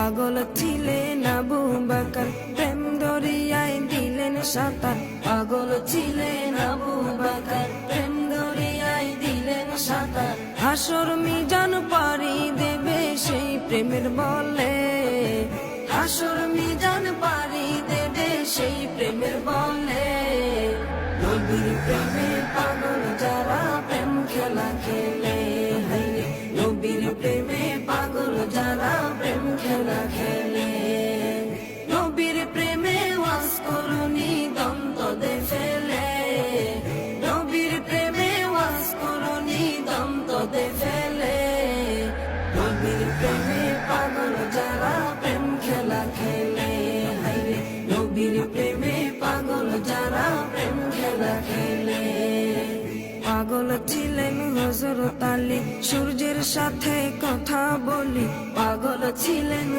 পাগল ছিলেন আবু বকর, প্রেম দরিয়ায় দিলেন সাঁতার। পাগল ছিলেন আবু বকর, প্রেম দরিয়ায় দিলেন সাঁতার। হাসর মিজান পারি দেবে সেই প্রেমের বলে, হাসর মিজান পারি দেবে সেই প্রেমের বলে। নবীর প্রেমে পাগল যারা প্রেম খেলা খেলে, হাইরে নবীর প্রেমে পাগল যারা প্রেম খেলা খেলে। নবীর প্রেমে ওয়াজ করুনি দম তোদে ফেলে, নবীর প্রেমে ওয়াজ করুনি দম তোদে ফেলে। নবীর প্রেমে পাগল যারা প্রেম খেলা খেলে, হাইরে নবীর প্রেমে পাগল যারা প্রেম খেলা খেলে। পাগল ছিলেন হযরত আলী, সূর্যের সাথে কথা বলি। পাগল ছিলেন